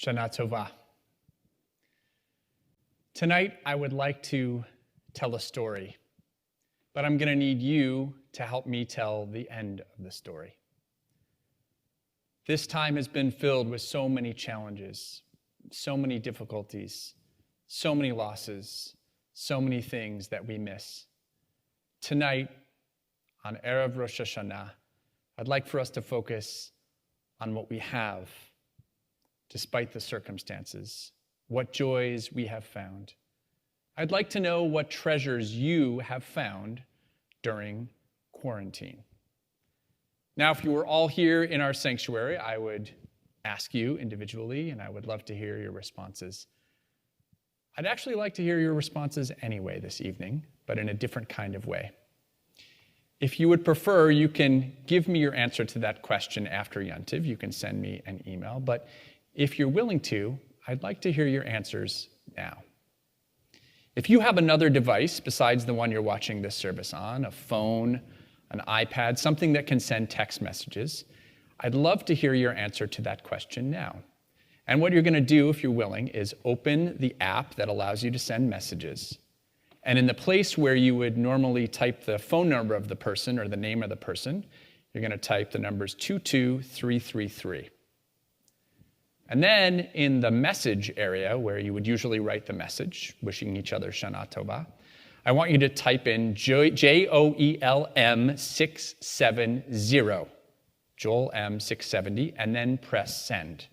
Shana Tova. Tonight, I would like to tell a story, but I'm going to need you to help me tell the end of the story. This time has been filled with so many challenges, so many difficulties, so many losses, so many things that we miss. Tonight, on Erev Rosh Hashanah, I'd like for us to focus on what we have, despite the circumstances, what joys we have found. I'd like to know what treasures you have found during quarantine. Now, if you were all here in our sanctuary, I would ask you individually, and I would love to hear your responses. I'd actually like to hear your responses anyway this evening, but in a different kind of way. If you would prefer, you can give me your answer to that question after Yontiv. You can send me an email, but if you're willing to, I'd like to hear your answers now. If you have another device besides the one you're watching this service on, a phone, an iPad, something that can send text messages, I'd love to hear your answer to that question now. And what you're going to do, if you're willing, is open the app that allows you to send messages. And in the place where you would normally type the phone number of the person or the name of the person, you're going to type the numbers 22333. And then in the message area, where you would usually write the message, wishing each other Shana Tova, I want you to type in JOELM 670, Joel M 670, and then press send.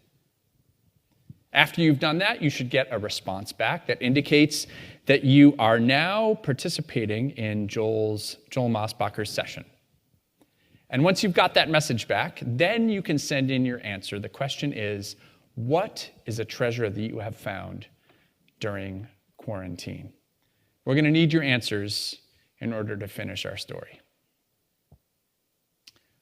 After you've done that, you should get a response back that indicates that you are now participating in Joel Mosbacher's session. And once you've got that message back, then you can send in your answer. The question is, what is a treasure that you have found during quarantine? We're going to need your answers in order to finish our story.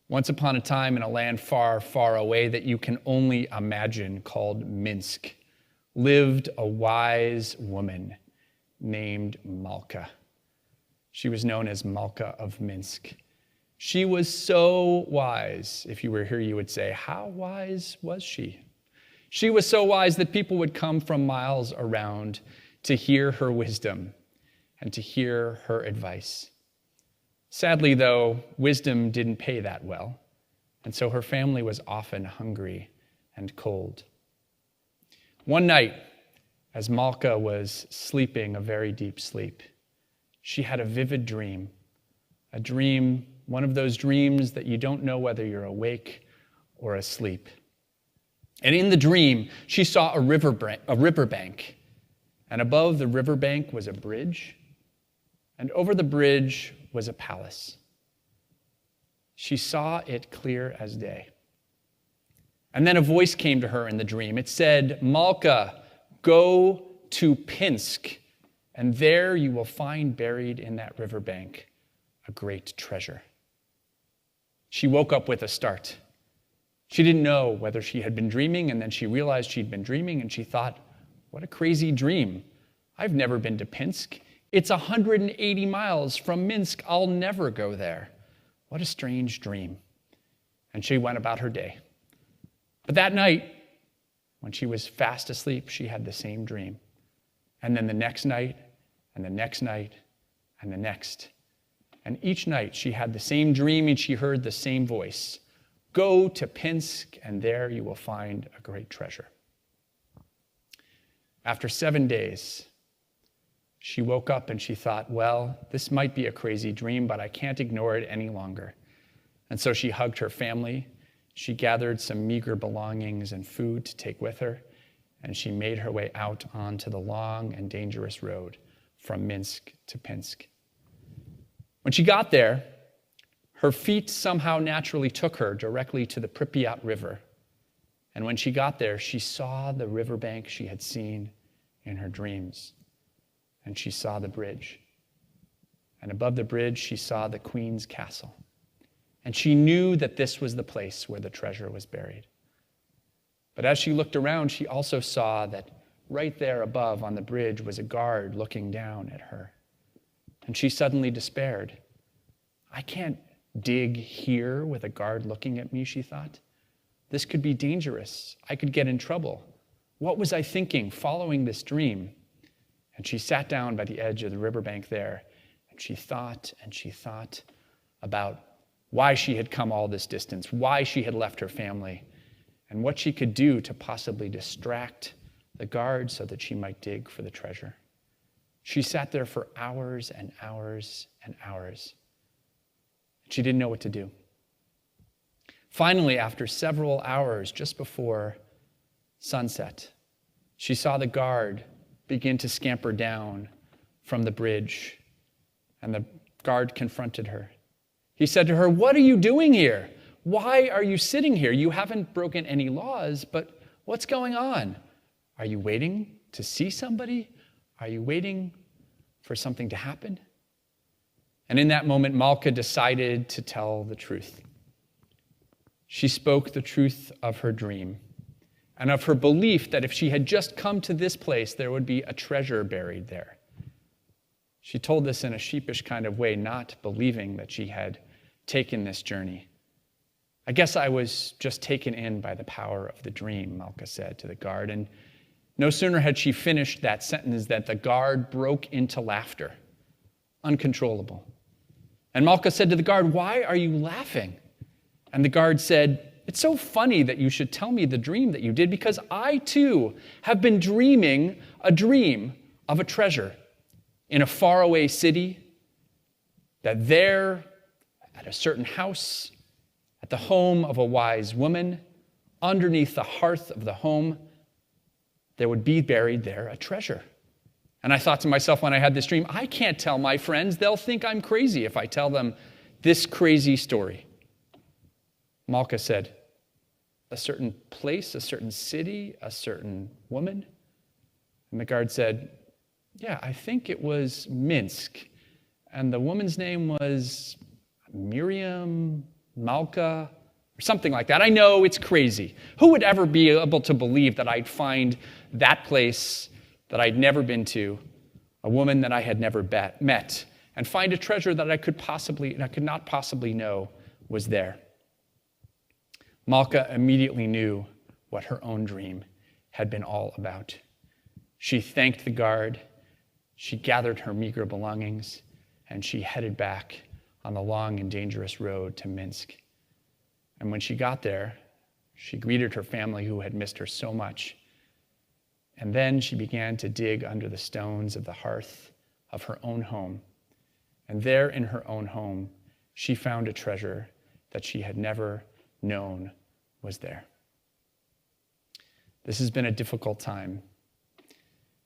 Once upon a time, in a land far, far away that you can only imagine, called Minsk, lived a wise woman named Malka. She was known as Malka of Minsk. She was so wise. If you were here, you would say, how wise was she? She was so wise that people would come from miles around to hear her wisdom and to hear her advice. Sadly, though, wisdom didn't pay that well, and so her family was often hungry and cold. One night, as Malka was sleeping a very deep sleep, she had a vivid dream, one of those dreams that you don't know whether you're awake or asleep. And in the dream, she saw a riverbank, and above the riverbank was a bridge, and over the bridge was a palace. She saw it clear as day. And then a voice came to her in the dream. It said, Malka, go to Pinsk, and there you will find buried in that riverbank a great treasure. She woke up with a start. She didn't know whether she had been dreaming, and then she realized she'd been dreaming, and she thought, what a crazy dream. I've never been to Pinsk. It's 180 miles from Minsk. I'll never go there. What a strange dream. And she went about her day. But that night, when she was fast asleep, she had the same dream. And then the next night, and the next night, and the next. And each night she had the same dream, and she heard the same voice. Go to Pinsk, and there you will find a great treasure. After 7 days, she woke up and she thought, well, this might be a crazy dream, but I can't ignore it any longer. And so she hugged her family. She gathered some meager belongings and food to take with her, and she made her way out onto the long and dangerous road from Minsk to Pinsk. When she got there, her feet somehow naturally took her directly to the Pripyat River. And when she got there, she saw the riverbank she had seen in her dreams. And she saw the bridge. And above the bridge, she saw the queen's castle. And she knew that this was the place where the treasure was buried. But as she looked around, she also saw that right there above on the bridge was a guard looking down at her. And she suddenly despaired. I can't dig here with a guard looking at me, she thought. This could be dangerous. I could get in trouble. What was I thinking following this dream? And she sat down by the edge of the riverbank there, and she thought about why she had come all this distance, why she had left her family, and what she could do to possibly distract the guard so that she might dig for the treasure. She sat there for hours and hours and hours. She didn't know what to do. Finally, after several hours, just before sunset, she saw the guard begin to scamper down from the bridge, and the guard confronted her. He said to her, "What are you doing here? Why are you sitting here? You haven't broken any laws, but what's going on? Are you waiting to see somebody? Are you waiting for something to happen?" And in that moment, Malka decided to tell the truth. She spoke the truth of her dream and of her belief that if she had just come to this place, there would be a treasure buried there. She told this in a sheepish kind of way, not believing that she had taken this journey. "I guess I was just taken in by the power of the dream," Malka said to the guard. And no sooner had she finished that sentence than the guard broke into laughter, uncontrollable. And Malka said to the guard, "Why are you laughing?" And the guard said, "It's so funny that you should tell me the dream that you did, because I too have been dreaming a dream of a treasure in a faraway city, that there, at a certain house, at the home of a wise woman, underneath the hearth of the home, there would be buried there a treasure. And I thought to myself when I had this dream, I can't tell my friends. They'll think I'm crazy if I tell them this crazy story." Malka said, "A certain place, a certain city, a certain woman?" And the guard said, "Yeah, I think it was Minsk. And the woman's name was Miriam, Malka, or something like that. I know it's crazy. Who would ever be able to believe that I'd find that place that I'd never been to, a woman that I had never met, and find a treasure that I could not possibly know was there?" Malka immediately knew what her own dream had been all about. She thanked the guard, she gathered her meager belongings, and she headed back on the long and dangerous road to Minsk. And when she got there, she greeted her family who had missed her so much. And then she began to dig under the stones of the hearth of her own home. And there in her own home, she found a treasure that she had never known was there. This has been a difficult time.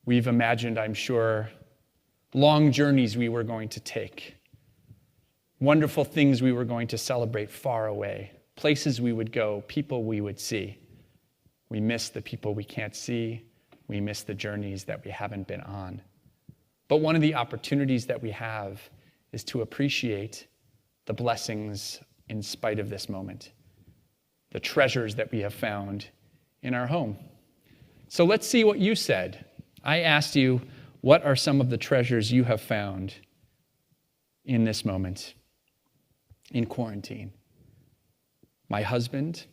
We've imagined, I'm sure, long journeys we were going to take, wonderful things we were going to celebrate far away, places we would go, people we would see. We miss the people we can't see. We miss the journeys that we haven't been on. But one of the opportunities that we have is to appreciate the blessings in spite of this moment, the treasures that we have found in our home. So let's see what you said. I asked you, what are some of the treasures you have found in this moment, in quarantine? My husband.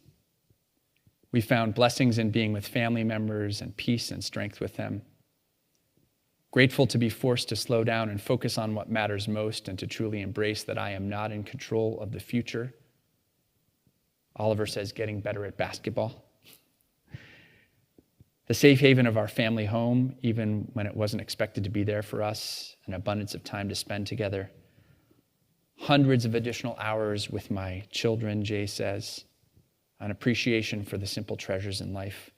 We found blessings in being with family members and peace and strength with them. Grateful to be forced to slow down and focus on what matters most and to truly embrace that I am not in control of the future. Oliver says getting better at basketball. The safe haven of our family home, even when it wasn't expected to be there for us, an abundance of time to spend together. Hundreds of additional hours with my children, Jay says. An appreciation for the simple treasures in life.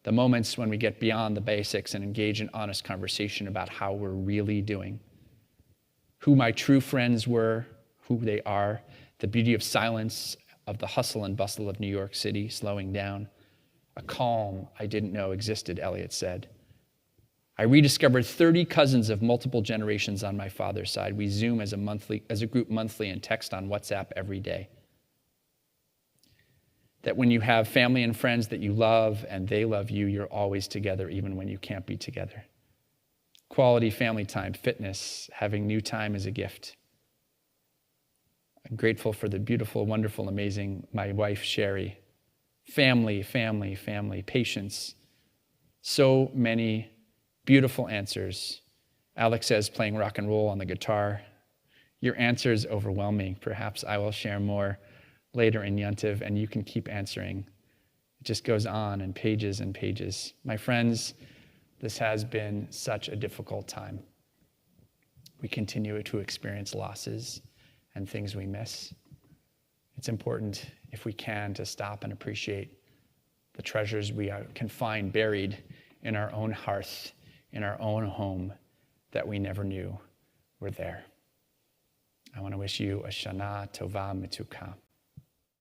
The moments when we get beyond the basics and engage in honest conversation about how we're really doing. Who my true friends were, who they are, the beauty of silence, of the hustle and bustle of New York City, slowing down. A calm I didn't know existed, Elliot said. I rediscovered 30 cousins of multiple generations on my father's side. We Zoom as a group monthly and text on WhatsApp every day. That when you have family and friends that you love and they love you, you're always together even when you can't be together. Quality family time, fitness, having new time is a gift. I'm grateful for the beautiful, wonderful, amazing, my wife, Shaaray. Family, family, family, patience, So many beautiful answers. Alex says playing rock and roll on the guitar. Your answer is overwhelming. Perhaps I will share more later in Yontiv, and you can keep answering. It just goes on and pages and pages. My friends, this has been such a difficult time. We continue to experience losses and things we miss. It's important, if we can, to stop and appreciate the treasures we can find buried in our own hearth, in our own home, that we never knew were there. I want to wish you a Shana Tova Mituka.